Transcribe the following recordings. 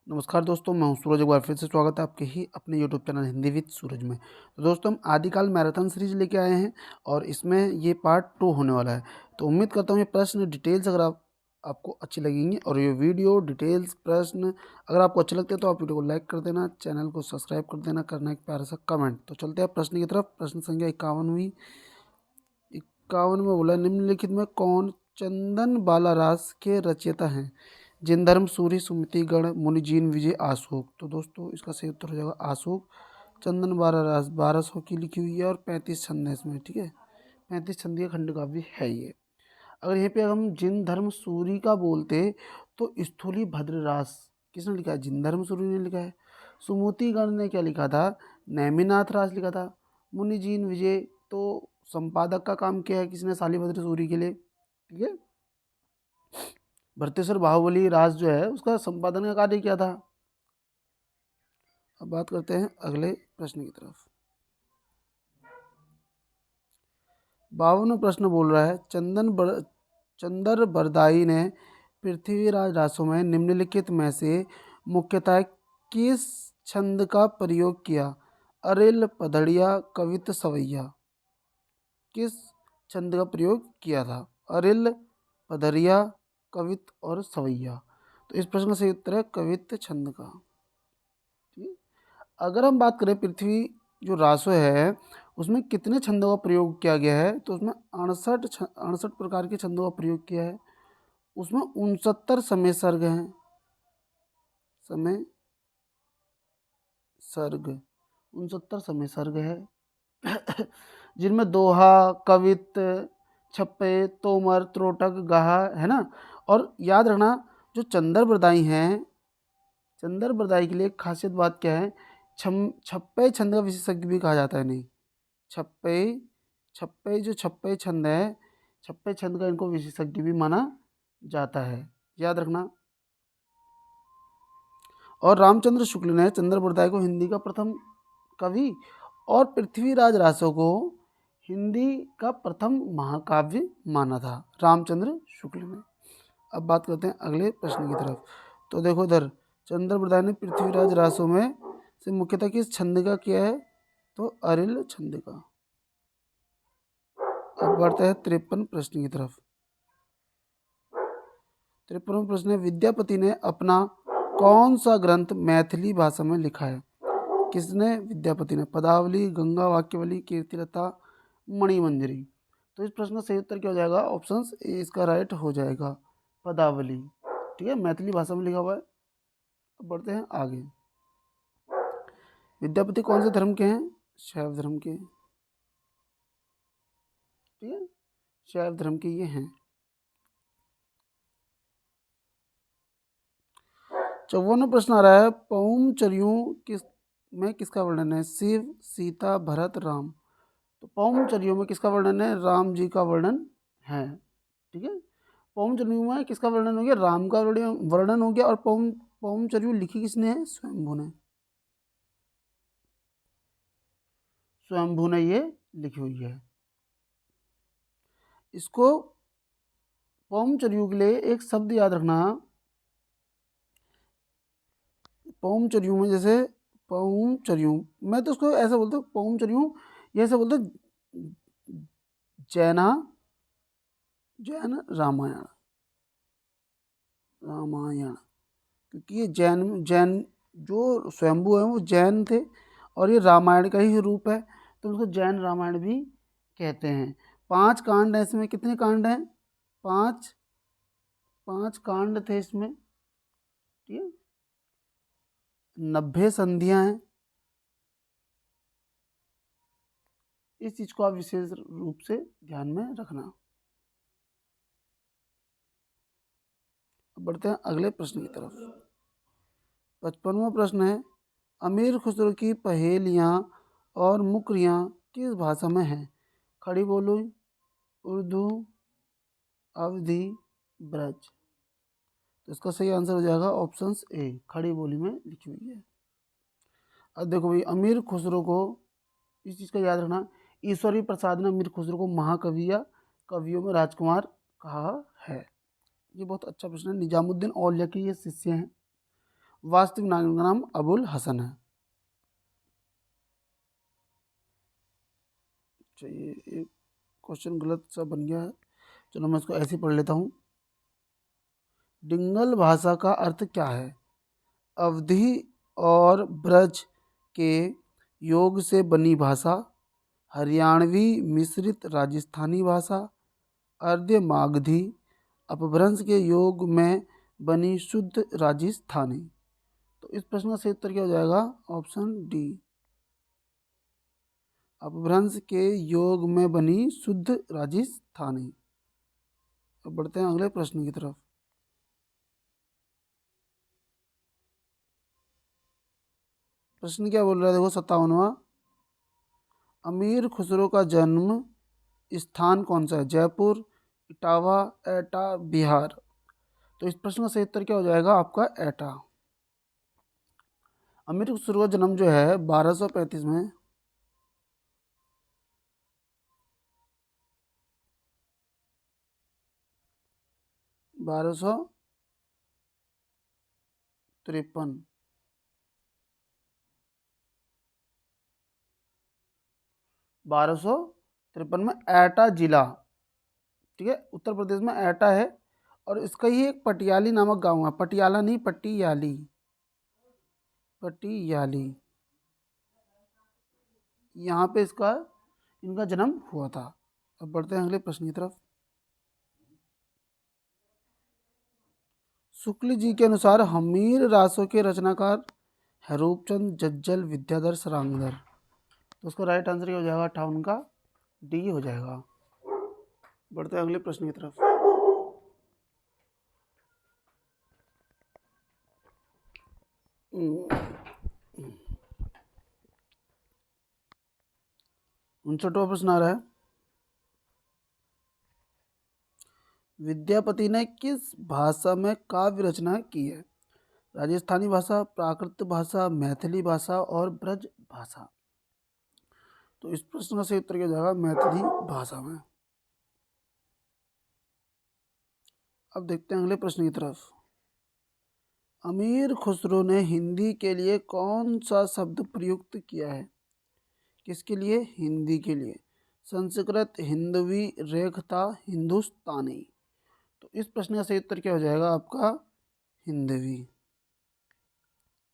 नमस्कार दोस्तों, मैं हूं सूरज। एक बार फिर से स्वागत है आपके ही अपने यूट्यूब चैनल हिंदी विद सूरज में। तो दोस्तों, हम आदिकाल मैराथन सीरीज लेके आए हैं और इसमें ये पार्ट 2 होने वाला है। तो उम्मीद करता हूँ ये प्रश्न डिटेल्स अगर आपको अच्छी लगेंगी और ये वीडियो डिटेल्स प्रश्न अगर आपको अच्छे लगते हैं तो आप वीडियो को लाइक कर देना, चैनल को सब्सक्राइब कर देना, करना एक प्यारा सा कमेंट। तो चलते हैं प्रश्न की तरफ। प्रश्न संख्या 51 में बोला, निम्नलिखित में कौन चंदन बाला रास के रचयिता हैं? जिनधर्म, सूरी, सुमति गण, मुनिजीन, विजय, आशोक। तो दोस्तों इसका सही उत्तर हो जाएगा आशोक। चंदन बारह रास 1200 की लिखी हुई है और 35 छंद है इसमें। ठीक है, 35 छंद का खंड काव्य है ये। अगर यहाँ पे हम जिन धर्म सूरी का बोलते तो स्थूली भद्र रास किसने लिखा है? जिन धर्म सूरी ने लिखा है। सुमति गण ने क्या लिखा था? नेमिनाथ रास लिखा था। मुनिजीन विजय तो संपादक का काम किया है किसने? शालिभद्र सूरी के लिए। ठीक है, भरतेश्वर बाहुबली राज जो है उसका संपादन का कार्य किया था। अब बात करते हैं अगले प्रश्न की तरफ। 52वां प्रश्न बोल रहा है, चंदर बरदाई ने पृथ्वीराज रासों में निम्नलिखित में से मुख्यतः किस छंद का प्रयोग किया? अरिल, पधड़िया, कवित, सवैया। किस छंद का प्रयोग किया था? अरिल, पधड़िया, कवित और सवैया। तो इस प्रश्न का सही उत्तर है कवित छंद का। ठीक, अगर हम बात करें पृथ्वी जो रासो है उसमें कितने छंदों का प्रयोग किया गया है, तो उसमें 68 प्रकार के छंदों का प्रयोग किया है। उसमें 69 समय सर्ग हैं। समय सर्ग 69 समय सर्ग है जिनमें दोहा, कवित, छप्पे, तोमर, त्रोटक, गाहा है ना। और याद रखना, जो चंदर बरदाई हैं, चंदर बरदाई के लिए एक खासियत बात क्या है? छप्पे छंद का विशेषज्ञ भी कहा जाता है। नहीं, छप्पे छप्पे जो छप्पे छंद है, छप्पे छंद का इनको विशेषज्ञ भी माना जाता है, याद रखना। और रामचंद्र शुक्ल ने चंद्र बरदाई को हिंदी का प्रथम कवि और पृथ्वीराज रासो को हिंदी का प्रथम महाकाव्य माना था, रामचंद्र शुक्ल ने। अब बात करते हैं अगले प्रश्न की तरफ। तो देखो इधर, चंद्र बरदाई ने पृथ्वीराज रासो में से मुख्यतः किस छंद का किया है? तो अरिल छंद का। अब बढ़ते हैं 53 प्रश्न की तरफ। 53वां प्रश्न है, विद्यापति ने अपना कौन सा ग्रंथ मैथिली भाषा में लिखा है? किसने? विद्यापति ने। पदावली, गंगा वाक्यावली, कीर्तिलता, मणिमंजरी। तो इस प्रश्न का सही उत्तर क्या हो जाएगा? ऑप्शन ए इसका राइट हो जाएगा, पदावली। ठीक है, मैथिली भाषा में लिखा हुआ है। अब बढ़ते हैं आगे। विद्यापति कौन से धर्म के हैं? शैव धर्म के। ठीक है, शैव धर्म के ये हैं। 54वां प्रश्न आ रहा है, पौमचर्यों में किसका वर्णन है? शिव, सीता, भरत, राम। तो पौमचर्यों में किसका वर्णन है? राम जी का वर्णन है। ठीक है, पौमचर्यों में किसका वर्णन हो गया? राम का वर्णन हो गया। और पौमचर्यों लिखी किसने है? स्वयंभू ने। स्वयंभू ने ये लिखी हुई है। इसको पौमचर्यों के लिए एक शब्द याद रखना। पौमचर्यों में जैसे पौमचर्यों, मैं तो उसको ऐसा बोलता हूँ पौमचर्यों, ये ऐसा बोलते जैना जैन रामायण। रामायण क्योंकि ये जैन जैन जो स्वयंभू है वो जैन थे और ये रामायण का ही रूप है, तो उसको जैन रामायण भी कहते हैं। 5 कांड है इसमें। कितने कांड हैं? 5 5 कांड थे इसमें। ठीक है, 90 संधियां हैं। इस चीज को आप विशेष रूप से ध्यान में रखना। बढ़ते हैं अगले प्रश्न की तरफ। 55वां प्रश्न है, अमीर खुसरो की पहेलियाँ और मुकरियाँ किस भाषा में हैं? खड़ी बोली, उर्दू, अवधी, ब्रज। तो इसका सही आंसर हो जाएगा ऑप्शन ए, खड़ी बोली में लिखी हुई है। अब देखो भाई, अमीर खुसरो को इस चीज़ का याद रखना, ईश्वरी प्रसाद ने अमीर खुसरो को महाकवि या कवियों में राजकुमार कहा है। ये बहुत अच्छा प्रश्न है। निजामुद्दीन औलिया के ये शिष्य हैं वास्तविक नाम का नाम अबुल हसन है। चलिए एक क्वेश्चन गलत सा बन गया है, चलो मैं इसको ऐसे ही पढ़ लेता हूँ। डिंगल भाषा का अर्थ क्या है? अवधी और ब्रज के योग से बनी भाषा, हरियाणवी मिश्रित राजस्थानी भाषा, अर्ध मागधी, अपभ्रंश के योग में बनी शुद्ध राजस्थानी। तो इस प्रश्न का सही उत्तर क्या हो जाएगा? ऑप्शन डी, अपभ्रंश के योग में बनी शुद्ध राजस्थानी। अब बढ़ते हैं अगले प्रश्न की तरफ। प्रश्न क्या बोल रहा है, देखो 57वां। अमीर खुसरो का जन्म स्थान कौन सा है? जयपुर, इटावा, एटा, बिहार। तो इस प्रश्न का सही उत्तर क्या हो जाएगा आपका? एटा। अमीर खुसरो का जन्म जो है 1235 में 1253 1253 में एटा जिला, ठीक है, उत्तर प्रदेश में एटा है। और इसका ही एक पटियाली नामक गांव है, पटियाला नहीं, पटियाली, पटियाली, यहाँ पे इसका इनका जन्म हुआ था। अब बढ़ते हैं अगले प्रश्न की तरफ। शुक्ल जी के अनुसार हमीर रासों के रचनाकार है रूपचंद, जज्जल, विद्याधर, सरांगधर। तो उसका राइट आंसर क्या हो जाएगा? 58 का डी हो जाएगा। बढ़ते हैं अगले प्रश्न की तरफ। हम्म, 59वां प्रश्न आ रहा है। विद्यापति ने किस भाषा में काव्य रचना की है? राजस्थानी भाषा, प्राकृत भाषा, मैथिली भाषा और ब्रज भाषा। तो इस प्रश्न का सही उत्तर क्या हो जाएगा? मैथिली भाषा में। अब देखते हैं अगले प्रश्न की तरफ। अमीर खुसरो ने हिंदी के लिए कौन सा शब्द प्रयुक्त किया है? किसके लिए? हिंदी के लिए। संस्कृत, हिंदवी, रेखता, हिंदुस्तानी। तो इस प्रश्न का सही उत्तर क्या हो जाएगा आपका? हिंदवी,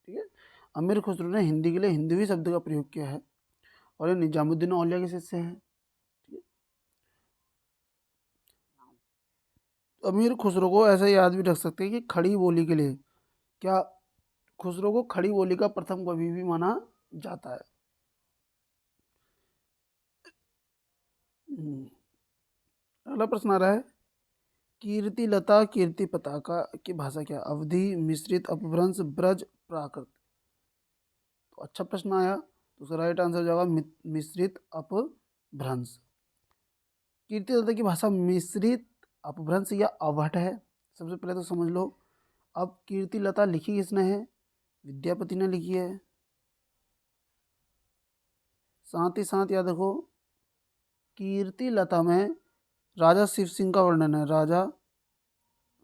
ठीक है। अमीर खुसरो ने हिंदी के लिए हिंदवी शब्द का प्रयोग किया है और ये निजामुद्दीन औलिया के शिष्य हैं। अमीर खुसरो को ऐसे याद भी रख सकते हैं कि खड़ी बोली के लिए क्या, खुसरो को खड़ी बोली का प्रथम कवि भी माना जाता है। अगला प्रश्न आ रहा है। कीर्ति लता, कीर्ति पताका की भाषा क्या? अवधी, मिश्रित, अपभ्रंश, ब्रज, प्राकृत। तो अच्छा प्रश्न आया, तो उसका राइट आंसर हो जाएगा मिश्रित अपभ्रंश। कीर्ति लता की भाषा मिश्रित अपभ्रंश या अवहट है, सबसे पहले तो समझ लो। अब कीर्ति लता लिखी किसने है? विद्यापति ने लिखी है। साथ ही साथ याद रखो, कीर्ति लता में राजा शिव सिंह का वर्णन है, राजा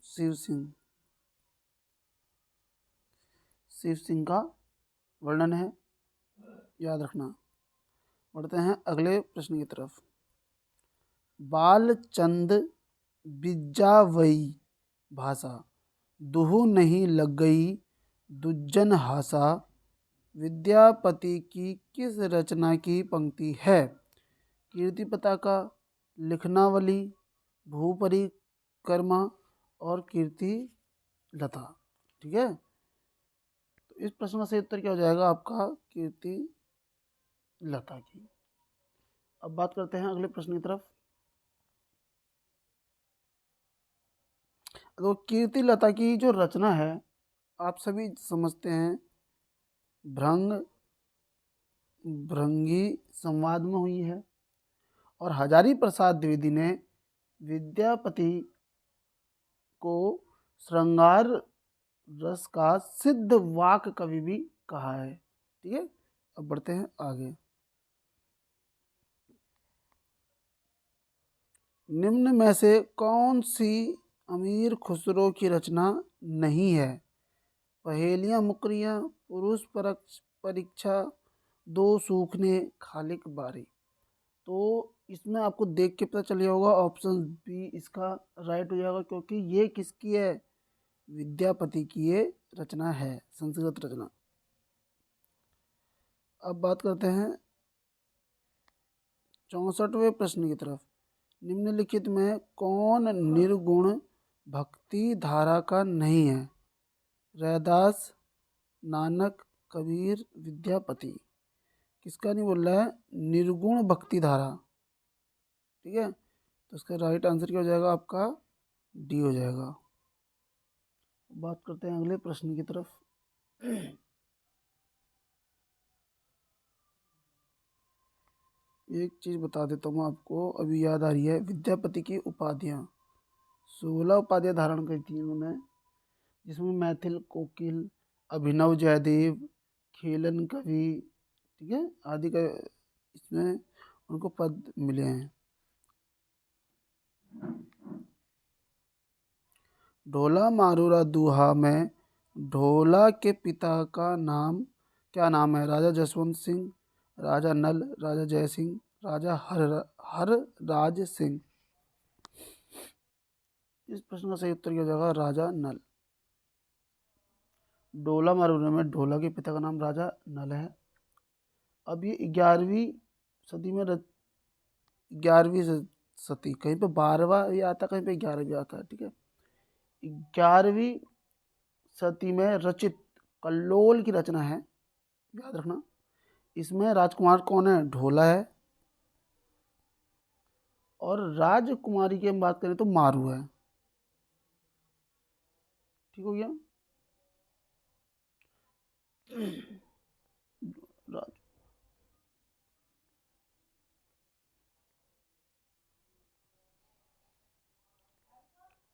शिव सिंह, शिव सिंह का वर्णन है, याद रखना। बढ़ते हैं अगले प्रश्न की तरफ। बालचंद बिज्जावई भाषा, दुहु नहीं लग गई, दुज्जन हासा, विद्यापति की किस रचना की पंक्ति है? कीर्ति पताका, लिखनावली, भूपरिक्रमा और कीर्ति लता, ठीक है। तो इस प्रश्न का सही उत्तर क्या हो जाएगा आपका? कीर्ति लता की। अब बात करते हैं अगले प्रश्न की तरफ। तो कीर्ति लता की जो रचना है आप सभी समझते हैं, भ्रंग, भृंगी संवाद में हुई है और हजारी प्रसाद द्विवेदी ने विद्यापति को श्रृंगार रस का सिद्ध वाक कवि भी कहा है, ठीक है। अब बढ़ते हैं आगे। निम्न में से कौन सी अमीर खुसरो की रचना नहीं है? पहेलियां मुकरियां, पुरुष परीक्षा, दो सूखने, खालिक बारी। तो इसमें आपको देख के पता चल गया होगा, ऑप्शन बी इसका राइट हो जाएगा, क्योंकि ये किसकी है, विद्यापति की ये रचना है, संस्कृत रचना। अब बात करते हैं 64वें प्रश्न की तरफ। निम्नलिखित में कौन निर्गुण भक्ति धारा का नहीं है? रैदास, नानक, कबीर, विद्यापति। किसका नहीं बोल रहा है? निर्गुण भक्ति धारा। ठीक है, तो इसका राइट आंसर क्या हो जाएगा आपका? डी हो जाएगा। बात करते हैं अगले प्रश्न की तरफ। एक चीज बता देता हूँ आपको, अभी याद आ रही है। विद्यापति की उपाधियाँ 16 उपाधियाँ धारण की थी उन्होंने, जिसमें मैथिल कोकिल, अभिनव जयदेव, खेलन कवि, ठीक है, आदि का इसमें उनको पद मिले हैं। ढोला मारूरा दुहा में ढोला के पिता का नाम क्या नाम है? राजा जसवंत सिंह, राजा नल, राजा जय सिंह, राजा हर राज सिंह। इस प्रश्न का सही उत्तर क्या हो जाएगा? राजा नल। ढोला मारूरा में ढोला के पिता का नाम राजा नल है। अब ये 11वीं सदी में 11वीं सदी, कहीं पे 12वां भी आता है, कहीं पे 11 भी आता है। ठीक है, 11वीं सदी में रचित कल्लोल की रचना है, याद रखना। इसमें राजकुमार कौन है? ढोला है। और राजकुमारी की हम बात करें तो मारू है। ठीक हो गया। राज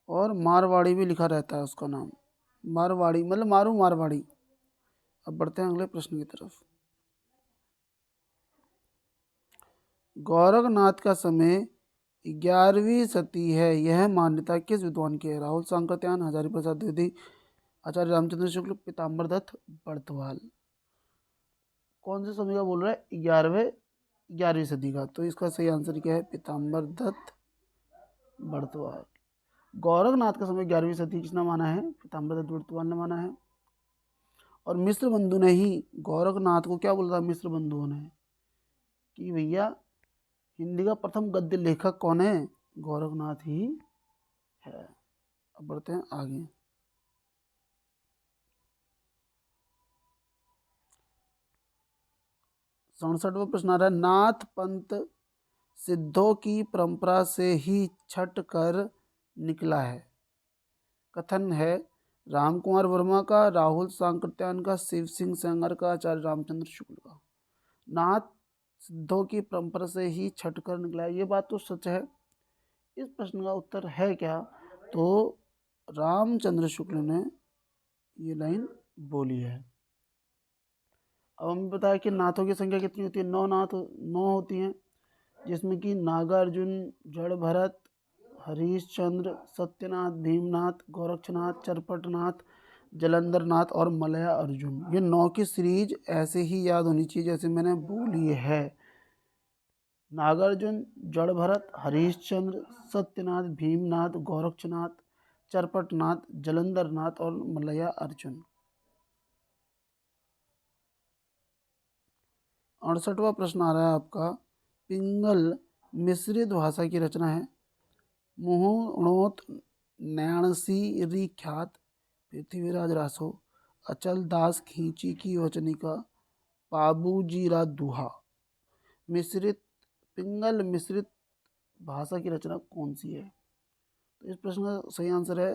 और मारवाड़ी भी लिखा रहता है उसका नाम, मारवाड़ी मतलब मारू मारवाड़ी। अब बढ़ते हैं अगले प्रश्न की तरफ। गोरखनाथ का समय 11वीं सदी है, यह मान्यता किस विद्वान की है? राहुल सांकृत्यायन, हजारी प्रसाद द्विवेदी, आचार्य रामचंद्र शुक्ल, पीताम्बर दत्त बर्दवाल। कौन से समय का बोल रहा है? 11वीं सदी का। तो इसका सही आंसर क्या है? पीताम्बर दत्त बर्दवाल। गोरखनाथ का समय 11वीं सदी किसने माना है? पीताम्बर दत्त बर्दवाल ने माना है। और मिश्र बंधु ने ही गोरखनाथ को क्या बोला था? मिश्र बंधुओं ने कि भैया हिंदी का प्रथम गद्य लेखक कौन है? गोरखनाथ ही है। अब बढ़ते हैं आगे। सड़सठवां प्रश्न आ रहा है, नाथ पंथ सिद्धों की परंपरा से ही छठ कर निकला है। कथन है राम कुमार वर्मा का, राहुल सांकृत्यायन का, शिव सिंह सेंगर का, आचार्य रामचंद्र शुक्ल का। नाथ सिद्धों की परंपरा से ही छठ कर निकला है, ये बात तो सच है। इस प्रश्न का उत्तर है क्या? तो रामचंद्र शुक्ल ने ये लाइन बोली है। अब हमें पता है कि नाथों की संख्या कितनी होती है? 9 नाथ, 9 होती हैं, जिसमें कि नागार्जुन, जड़ भरत, हरीशचंद्र, सत्यनाथ, भीमनाथ, गोरक्षनाथ, चरपटनाथ, जलंधरनाथ और मलया अर्जुन। ये 9 की सीरीज ऐसे ही याद होनी चाहिए जैसे मैंने बोली है। नागार्जुन, जड़ भरत, हरीशचंद्र, सत्यनाथ, भीमनाथ, गोरक्षनाथ, चरपटनाथ, जलंधरनाथ और मलया अर्जुन। 68वां प्रश्न आ रहा है आपका, पिंगल मिश्रित भाषा की रचना है। मुहुणोत नैणसी री ख्यात, पृथ्वीराज रासो, अचल दास खींची की वचनिका, पाबूजीरा दुहा। मिश्रित पिंगल मिश्रित भाषा की रचना कौन सी है? तो इस प्रश्न का सही आंसर है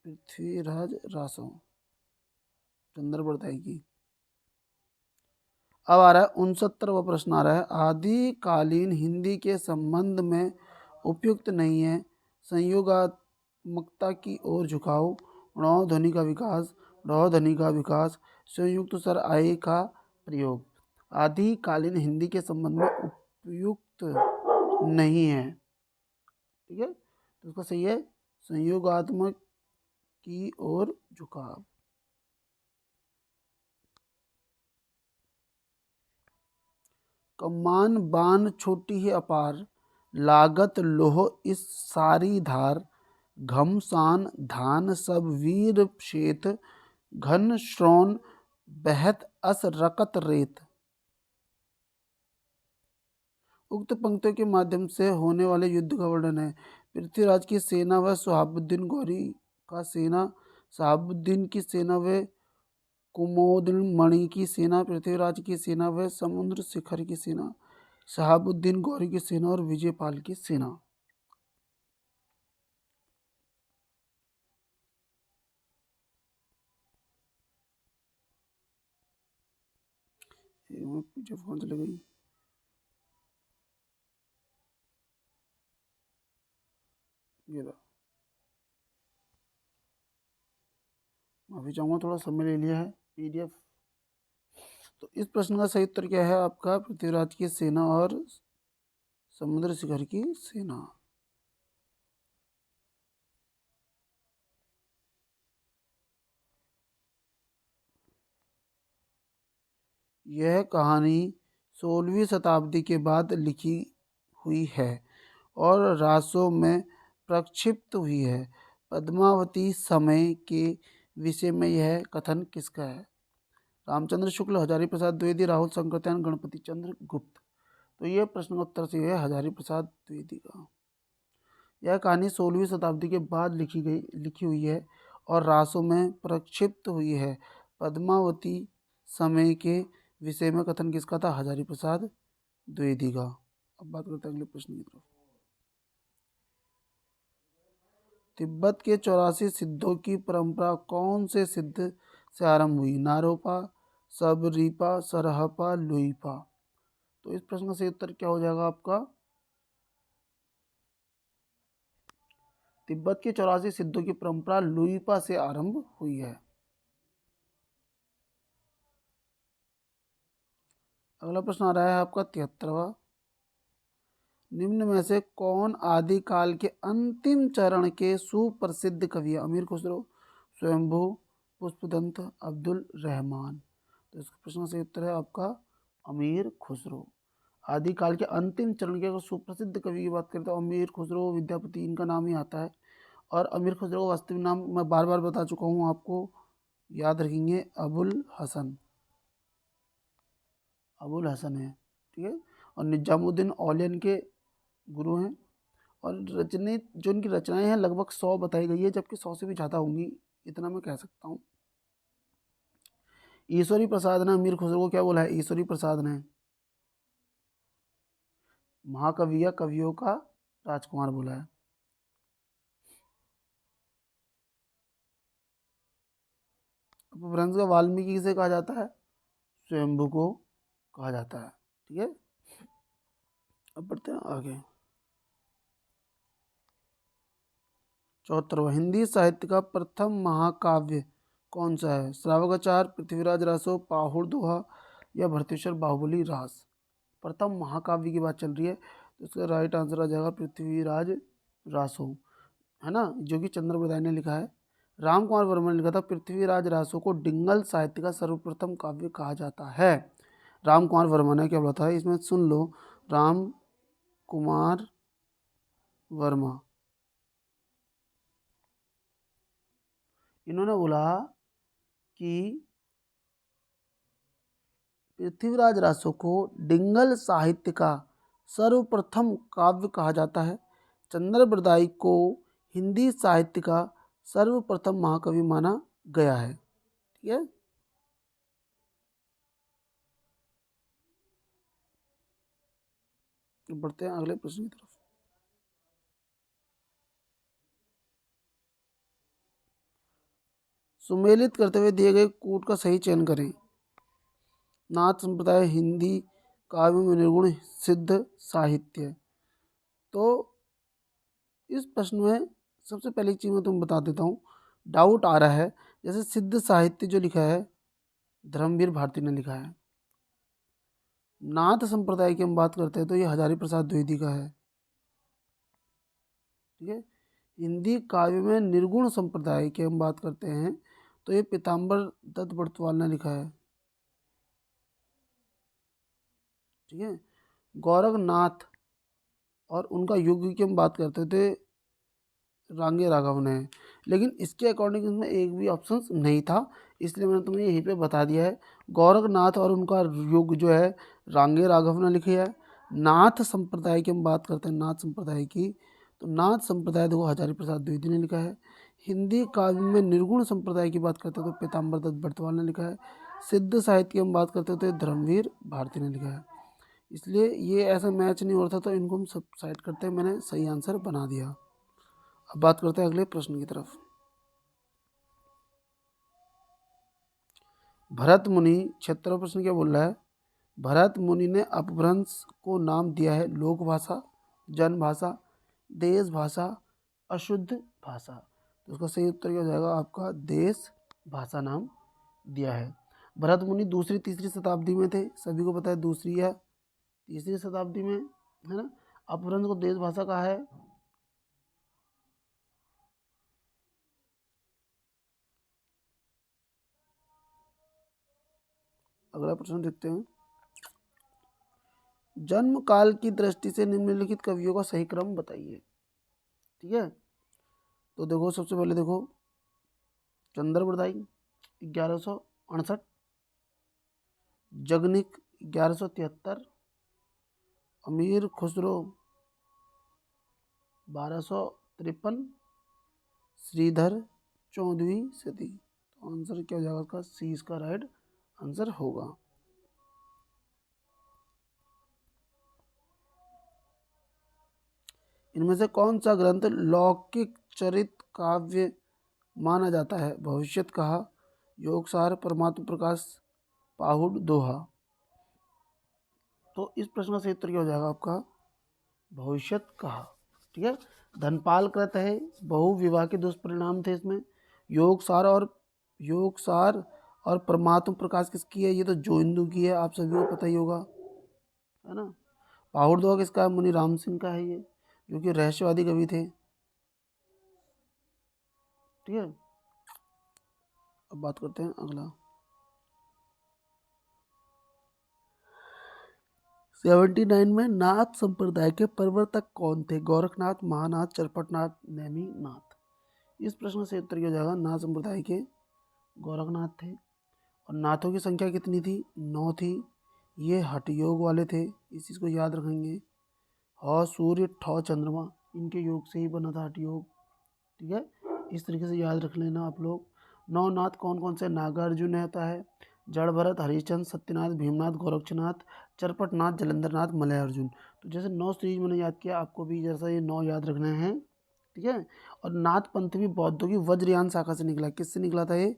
पृथ्वीराज रासो, चंद्र बरदाई की। अब आ रहा है 69वां प्रश्न आ रहा है, आदिकालीन हिंदी के संबंध में उपयुक्त नहीं है, संयोगात्मकता की ओर झुकाव, णौ ध्वनि का विकास, ढौ ध्वनि का विकास, संयुक्त स्वर आय का प्रयोग। आदिकालीन हिंदी के संबंध में उपयुक्त नहीं है। ठीक है, तो उसका सही है संयोगात्मक की ओर झुकाव। कमान बान छोटी है अपार, लागत लोह इस सारी धार, घमसान धान सब वीर शेत, घन श्रोण बहत अस रकत रेत। उक्त पंक्तियों के माध्यम से होने वाले युद्ध का वर्णन है। पृथ्वीराज की सेना व शहाबुद्दीन गौरी का सेना, शहाबुद्दीन की सेना व कुमोदन मणि की सेना, पृथ्वीराज की सेना व समुद्र शिखर की सेना, शहाबुद्दीन गौरी की सेना और विजयपाल की सेना। पीछे फोन चली गई। ये रहा। माफी चाहूंगा, थोड़ा समय ले लिया है पीडीएफ। तो इस प्रश्न का सही उत्तर क्या है आपका? पृथ्वीराज की सेना और समुद्र शिखर की सेना। यह कहानी 16वीं शताब्दी के बाद लिखी हुई है और रासों में प्रक्षिप्त हुई है। पद्मावती समय के विषय में यह कथन किसका है? रामचंद्र शुक्ल, हजारी प्रसाद द्विवेदी, राहुल शंकरत्यान, गणपति चंद्र गुप्त। तो यह प्रश्न का उत्तर सही है हजारी प्रसाद द्विवेदी का। यह कहानी 16वीं शताब्दी के बाद लिखी हुई है और रासों में प्रक्षिप्त हुई है। पद्मावती समय के विषय में कथन किसका था? हजारी प्रसाद द्विवेदी का। अब बात करते हैं अगले प्रश्न की तरफ। तिब्बत के 84 सिद्धों की परंपरा कौन से सिद्ध से आरंभ हुई? नारोपा, सबरीपा, सरहपा, लुइपा। तो इस प्रश्न का सही उत्तर क्या हो जाएगा आपका? तिब्बत के 84 सिद्धों की परंपरा लुइपा से आरंभ हुई है। अगला प्रश्न आ रहा है आपका 73वां। निम्न में से कौन आदिकाल के अंतिम चरण के सुप्रसिद्ध कवि है? अमीर खुसरो, स्वयंभू, पुष्पदंत, अब्दुल रहमान। तो इसका प्रश्न का सही उत्तर है आपका अमीर खुसरो। आदिकाल के अंतिम चरण के अगर सुप्रसिद्ध कवि की बात करें तो अमीर खुसरो, विद्यापति, इनका नाम ही आता है। और अमीर खुसरो का वास्तविक नाम मैं बार बार बता चुका हूँ, आपको याद रखेंगे, अबुल हसन। अबुल हसन है, ठीक है। और निजामुद्दीन औलियन के गुरु हैं। और रचनित जो इनकी रचनाएं हैं लगभग 100 बताई गई है, जबकि 100 से भी ज़्यादा होंगी, इतना मैं कह सकता हूँ। ईश्वरी प्रसाद ने अमीर खुसरो को क्या बोला है? ईश्वरी प्रसाद ने महाकवि या कवियों का राजकुमार बोला है। अपभ्रंश का वाल्मीकि से कहा जाता है, स्वयंभू को कहा जाता है, ठीक है। अब बढ़ते हैं आगे। 74वां। हिंदी साहित्य का प्रथम महाकाव्य कौन सा है? श्रावकाचार, पृथ्वीराज रासो, पाहुड़ दोहा या भरतेश्वर बाहुबली रास। प्रथम महाकाव्य की बात चल रही है, तो इसका राइट आंसर आ जाएगा पृथ्वीराज रासो, है ना, जो कि चंद्र बरदाई ने लिखा है। राम कुमार वर्मा ने लिखा था। पृथ्वीराज रासो को डिंगल साहित्य का सर्वप्रथम काव्य कहा जाता है। राम कुमार वर्मा ने क्या बोला था इसमें, सुन लो। राम कुमार वर्मा, इन्होंने बोला कि पृथ्वीराज रासो को डिंगल साहित्य का सर्वप्रथम काव्य कहा जाता है। चंद्र बरदाई को हिंदी साहित्य का सर्वप्रथम महाकवि माना गया है, ठीक है। बढ़ते हैं अगले प्रश्न की तरफ। सुमेलित करते हुए दिए गए कूट का सही चयन करें। नाथ संप्रदाय हिंदी काव्य में निर्गुण सिद्ध साहित्य। तो इस प्रश्न में सबसे पहली चीज़ मैं तुम्हें बता देता हूँ, डाउट आ रहा है। जैसे सिद्ध साहित्य जो लिखा है धर्मवीर भारती ने लिखा है। नाथ संप्रदाय की हम बात करते हैं तो ये हजारी प्रसाद द्विवेदी का है, ठीक है। हिंदी काव्य में निर्गुण संप्रदाय की हम बात करते हैं तो ये पीताम्बर दत्त बड़तवाल ने लिखा है, ठीक है। गोरखनाथ और उनका युग की हम बात करते थे रांगे राघव ने, लेकिन इसके अकॉर्डिंग इसमें एक भी ऑप्शन नहीं था, इसलिए मैंने तुम्हें यहीं पे बता दिया है। गोरखनाथ और उनका युग जो है रांगे राघव ने लिखी है। नाथ संप्रदाय की हम बात करते हैं, नाथ संप्रदाय की, तो नाथ संप्रदाय देखो हजारी प्रसाद द्विवेदी ने लिखा है। हिंदी काव्य में निर्गुण संप्रदाय की बात करते हैं तो पीताम्बर दत्त बर्तवाल ने लिखा है। सिद्ध साहित्य की हम बात करते हैं तो धर्मवीर भारती ने लिखा है। इसलिए ये ऐसा मैच नहीं हो रहा था, तो इनको हम सब साइड करते हैं, मैंने सही आंसर बना दिया। अब बात करते हैं अगले प्रश्न की तरफ। भरत मुनि, 76वां प्रश्न क्या बोल रहा है? भरत मुनि ने अपभ्रंश को नाम दिया है लोक भाषा, जन भाषा, देश भाषा, अशुद्ध भाषा। तो उसका सही उत्तर क्या हो जाएगा आपका? देश भाषा नाम दिया है। भरत मुनि दूसरी तीसरी शताब्दी में थे, सभी को पता है दूसरी या तीसरी शताब्दी में, है ना। अपभ्रंश को देश भाषा कहा है। अगला प्रश्न देखते हैं। जन्म काल की दृष्टि से निम्नलिखित कवियों का सही क्रम बताइए। ठीक है, तो देखो सबसे पहले देखो चंद्र बरदाई 1168, जगनिक 1173, अमीर खुसरो 1253, श्रीधर 14वीं सदी। तो आंसर क्या हो जाएगा इसका? सी इसका राइट आंसर होगा। इनमें से कौन सा ग्रंथ लौकिक चरित काव्य माना जाता है? भविष्यत कहा, योगसार, परमात्म प्रकाश, पाहुड़, दोहा। तो इस प्रश्न का सही उत्तर क्या हो जाएगा आपका? भविष्यत कहा। ठीक है, धनपाल कृत है, बहु विवाह के दुष्परिणाम थे इसमें। योग सार और परमात्म प्रकाश किसकी है? ये तो जोइंदू की है, आप सभी को पता ही होगा, है ना। पाहुड़ दोहा किसका है? मुनि राम सिंह का है ये, जो कि रहस्यवादी कवि थे। ठीक है, अब बात करते हैं अगला। 79 में नाथ संप्रदाय के प्रवर्तक कौन थे? गोरखनाथ, महानाथ, चरपटनाथ, नेमी नाथ। इस प्रश्न से उत्तर क्या हो जाएगा? नाथ संप्रदाय के गोरखनाथ थे। और नाथों की संख्या कितनी थी? 9 थी। ये हठ योग वाले थे, इस चीज़ को याद रखेंगे। ह सूर्य ठ चंद्रमा, इनके योग से ही बना था हठ योग। ठीक है, इस तरीके से याद रख लेना आप लोग। 9 नाथ कौन कौन से? नागार्जुन होता है, जड़ भरत, हरिश्चंद्र, सत्यनाथ, भीमनाथ, गोरक्षनाथ, चरपटनाथ, जलंधरनाथ, मलय अर्जुन। तो जैसे 9 सीरीज मैंने याद किया, आपको भी जैसा ये 9 याद रखना है। ठीक है, और नाथ पंथ भी बौद्धों की वज्रयान शाखा से निकला। किससे निकला था ये?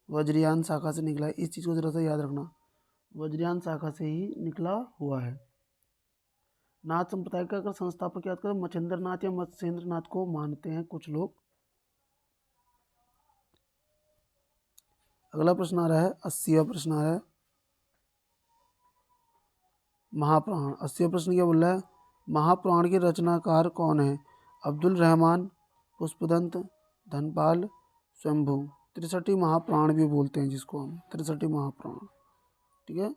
वज्रयान शाखा से निकला है, इस चीज़ को जरा सा याद रखना, वज्रयान शाखा से ही निकला हुआ है। नाथ संप्रदाय का अगर संस्थापक याद करें, मच्छिंद्र नाथ या मत्स्येंद्र नाथ को मानते हैं कुछ लोग। अगला प्रश्न आ रहा है, 80वां प्रश्न आ रहा है, महापुराण। 80वां प्रश्न क्या बोल रहा है? महापुराण के रचनाकार कौन है? अब्दुल रहमान, पुष्पदंत, धनपाल, स्वयंभू। 63 महापुराण भी बोलते हैं जिसको हम, 63 महापुराण। ठीक है,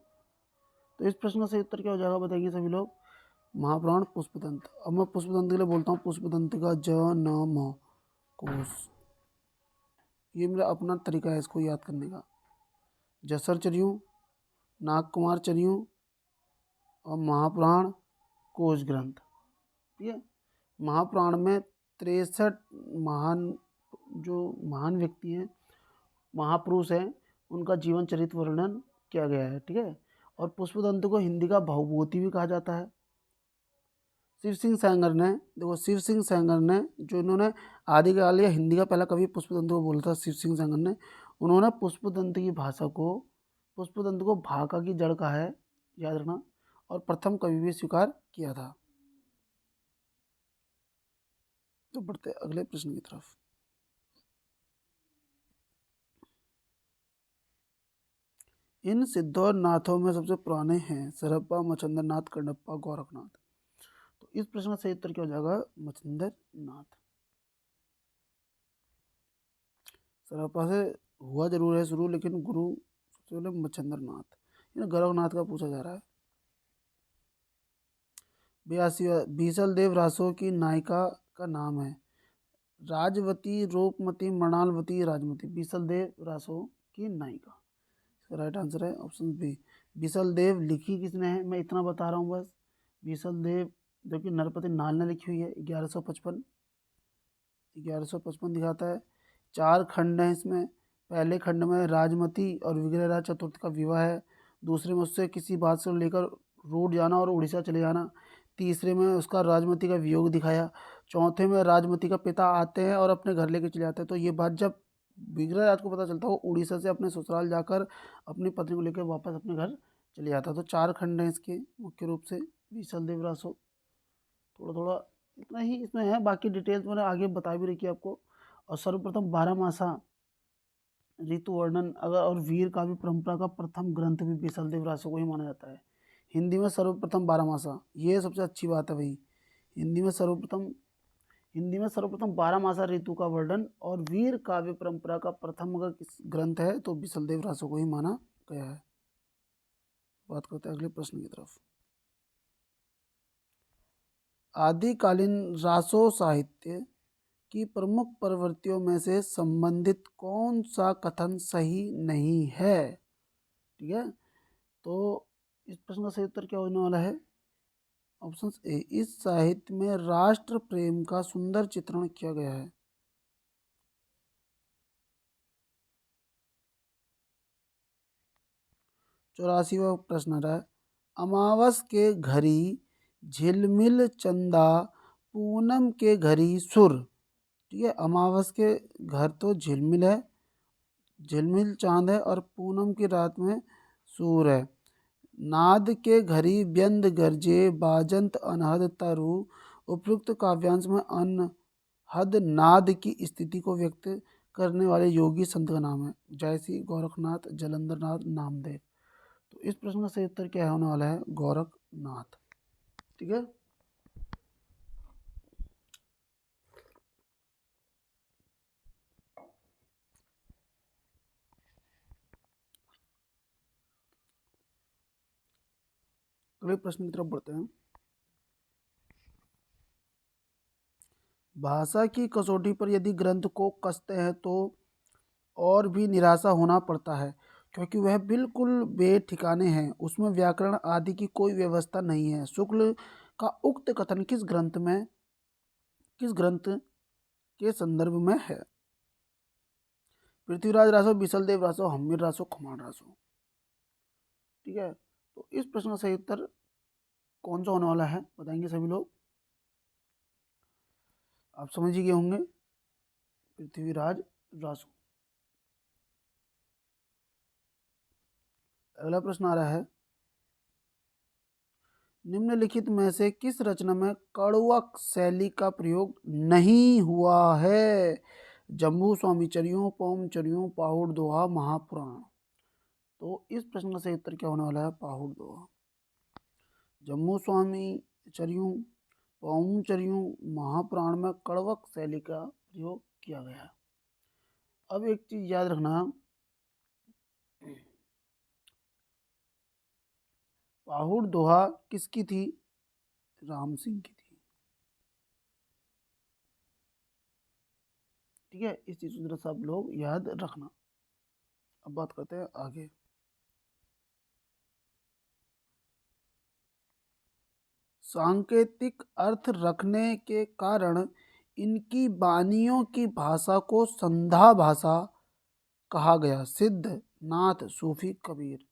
तो इस प्रश्न से उत्तर क्या हो जाएगा बताइए सभी लोग? महापुराण पुष्पदंत। अब मैं पुष्पदंत के लिए बोलता हूँ, पुष्पदंत का ज न म कोश, ये मेरा अपना तरीका है इसको याद करने का। जसर चरियों, नाग कुमार चरियों और महापुराण कोश ग्रंथ। ठीक है, महापुराण में 63 महान, जो महान व्यक्ति हैं, महापुरुष हैं, उनका जीवन चरित्र वर्णन किया गया है। ठीक है, और पुष्पदंत को हिंदी का भवभूति भी कहा जाता है। शिव सिंह सेंगर ने, देखो शिव सिंह सेंगर ने, जो इन्होंने आदिकाल या हिंदी का पहला कवि पुष्पदंत को बोला था, शिव सिंह सेंगर ने, उन्होंने पुष्पदंत की भाषा को, पुष्पदंत को भाका की जड़ कहा है, याद रखना, और प्रथम कवि भी स्वीकार किया था। तो बढ़ते अगले प्रश्न की तरफ। इन सिद्धौर नाथों में सबसे पुराने हैं सरप्पा, मच्छिंद्र नाथ, कडप्पा, गोरखनाथ। तो इस प्रश्न का सही उत्तर क्या हो जाएगा? मच्छिंद्र नाथ। सरप्पा से हुआ जरूर है शुरू, लेकिन गुरु सबसे पहले मच्छिंद्र नाथ, गोरखनाथ का पूछा जा रहा है। बयासी बीसल देव रासो की नायिका का नाम है। राजवती, रूपमती, मृणालवती, राजमती। बीसल देव रासो की नायिका। इसका राइट आंसर है ऑप्शन बी। बीसल देव लिखी किसने है, मैं इतना बता रहा हूँ बस। बीसल देव जो कि नरपति नाल ने लिखी हुई है। 1155 दिखाता है। 4 खंड हैं इसमें। पहले खंड में राजमती और विग्रहराज चतुर्थ का विवाह है। दूसरे में उससे किसी बात से लेकर रूठ जाना और उड़ीसा चले जाना। तीसरे में उसका राजमती का वियोग दिखाया। चौथे में राजमती का पिता आते हैं और अपने घर लेके चले जाते हैं। तो ये बात जब विग्रहराज को पता चलता है, वो उड़ीसा से अपने ससुराल जाकर अपनी पत्नी को लेकर वापस अपने घर चले जाता है। तो 4 खंड हैं इसके मुख्य रूप से। बीसल देव रासो थोड़ा थोड़ा इतना ही इसमें है, बाकी डिटेल्स मैंने आगे बता भी रखी है आपको। और सर्वप्रथम 12 मासा ऋतु वर्णन अगर और वीर काव्य परंपरा का प्रथम ग्रंथ भी बीसल देव रासो को ही माना जाता है। हिंदी में सर्वप्रथम 12 मासा, ये सबसे अच्छी बात है भाई। हिंदी में सर्वप्रथम 12 मासा ऋतु का वर्णन और वीर काव्य परंपरा का प्रथम अगर ग्रंथ है तो बीसल देव रासो को ही माना गया है। बात करते हैं अगले प्रश्न की तरफ। आदिकालीन रासो साहित्य की प्रमुख प्रवृत्तियों में से संबंधित कौन सा कथन सही नहीं है? ठीक है, तो इस प्रश्न का सही उत्तर क्या होने वाला है? ऑप्शन ए, इस साहित्य में राष्ट्र प्रेम का सुंदर चित्रण किया गया है। चौरासीवा प्रश्न रहा है। अमावस के घड़ी झिलमिल चंदा, पूनम के घड़ी सुर। ठीक है, अमावस के घर तो झिलमिल है, झिलमिल चांद है, और पूनम की रात में सूर है। नाद के घड़ी व्यंद गरजे, बाजंत अनहद तरु। उपयुक्त काव्यांश में अनहद नाद की स्थिति को व्यक्त करने वाले योगी संत का नाम है। जयसी, गोरखनाथ, जलंधरनाथ, नामदेव। तो इस प्रश्न का सही उत्तर क्या होने वाला है? गोरखनाथ। ठीक है, अगले प्रश्न की तरफ बढ़ते हैं। भाषा की कसौटी पर यदि ग्रंथ को कसते हैं तो और भी निराशा होना पड़ता है, क्योंकि वह बिल्कुल बेठिकाने हैं। उसमें व्याकरण आदि की कोई व्यवस्था नहीं है। शुक्ल का उक्त कथन किस ग्रंथ के संदर्भ में है? पृथ्वीराज रासो, बीसल देव रासो, हम्मीर रासो, खुमान रासो। ठीक है, तो इस प्रश्न का सही उत्तर कौन सा होने वाला है बताएंगे सभी लोग? आप समझ ही गए होंगे, पृथ्वीराज रासो। अगला प्रश्न आ रहा है। निम्नलिखित में से किस रचना में कड़वक शैली का प्रयोग नहीं हुआ है? जम्बू स्वामी चरियों, पौम चरियों, पाहुड़ दोहा, महापुराण। तो इस प्रश्न का सही उत्तर क्या होने वाला है? पाहुड़ दोहा। जम्मू स्वामी चरियों, पौम चरियों, महापुराण में कड़वक शैली का प्रयोग किया गया है। अब एक चीज याद रखना, पाहुड़ दोहा किसकी थी? राम सिंह की थी। ठीक है, इस चीज को सब लोग याद रखना। अब बात करते हैं आगे। सांकेतिक अर्थ रखने के कारण इनकी बानियों की भाषा को संधा भाषा कहा गया। सिद्ध, नाथ, सूफी, कबीर।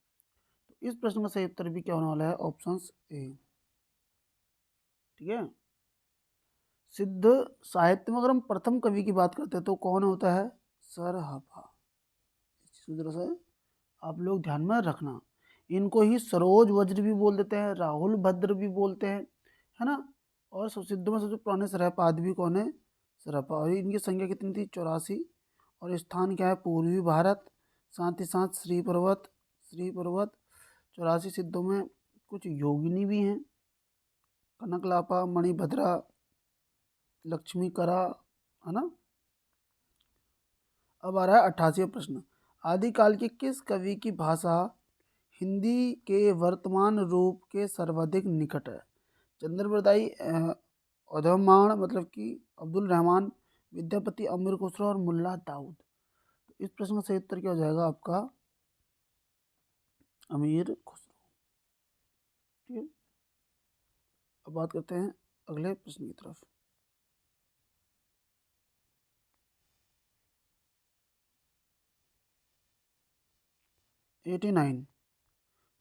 तो इस प्रश्न का सही उत्तर भी क्या होने वाला है? Option A. ठीक है, सिद्ध साहित्य में अगर हम प्रथम कवि की बात करते हैं तो कौन होता है? सरहपा। जरा सा आप लोग ध्यान में रखना। इनको ही सरोज वज्र भी बोल देते हैं, राहुल भद्र भी बोलते हैं, है ना। और सिद्धों में सबसे पुराने सरहपा आदमी कौन है? सरहपा। और इनकी संख्या कितनी थी? 84। और स्थान क्या है? पूर्वी भारत। साथ ही साथ श्री पर्वत। 84 सिद्धों में कुछ योगिनी भी हैं, कनकलापा, मणिभद्रा, लक्ष्मी करा, है ना। अब आ रहा है 88वां प्रश्न। आदिकाल के किस कवि की भाषा हिंदी के वर्तमान रूप के सर्वाधिक निकट है? चंद्र बरदाई उद्यमान मतलब कि अब्दुल रहमान, विद्यापति अमीर खुसरो और मुल्ला दाऊद। तो इस प्रश्न का सही उत्तर क्या हो जाएगा आपका? अमीर खुसरो। ठीक है, अब बात करते हैं अगले प्रश्न की तरफ। एटी नाइन,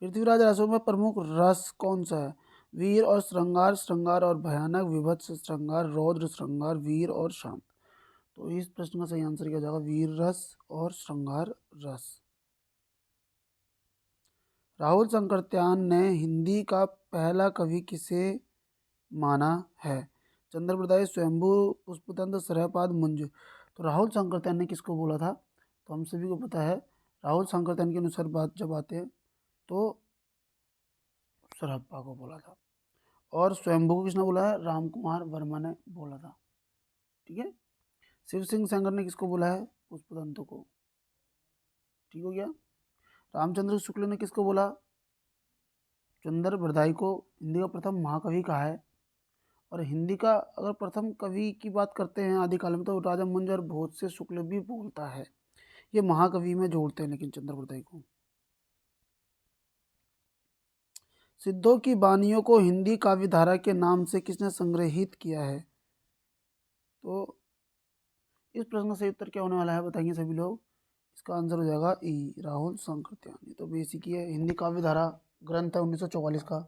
पृथ्वीराज रसों में प्रमुख रस कौन सा है? वीर और श्रृंगार, श्रृंगार और भयानक, विभत्स श्रृंगार, रौद्र श्रृंगार, वीर और शांत। तो इस प्रश्न का सही आंसर क्या हो जाएगा? वीर रस और श्रृंगार रस। राहुल संकृत्यान ने हिंदी का पहला कवि किसे माना है? चंद्र बरदाई, स्वयंभू, पुष्पतंत्र, सरहपाद, मंजू। तो राहुल संकृत्यान ने किसको बोला था? तो हम सभी को पता है, राहुल संकृत्यान के अनुसार बात जब आते हैं तो सरहप्पा को बोला था। और स्वयंभू को किसने बोला है? राम कुमार वर्मा ने बोला था। ठीक है। शिव सिंह सेंगर ने किसको बोला है? पुष्पतंत्र को। ठीक हो गया। रामचंद्र शुक्ल ने किसको बोला? चंद्र बरदाई को हिंदी का प्रथम महाकवि कहा है। और हिंदी का अगर प्रथम कवि की बात करते हैं आदिकाल में, तो राजा मंजू और भोज से शुक्ल भी बोलता है। ये महाकवि में जोड़ते हैं लेकिन चंद्र बरदाई को। सिद्धों की बानियों को हिंदी काव्य धारा के नाम से किसने संग्रहित किया है? तो इस प्रश्न का सही उत्तर क्या होने वाला है बताएंगे सभी लोग? इसका आंसर हो जाएगा ई, राहुल संकृत्यान। तो बेसिक ही है, हिंदी काव्य धारा ग्रंथ है 1944 का।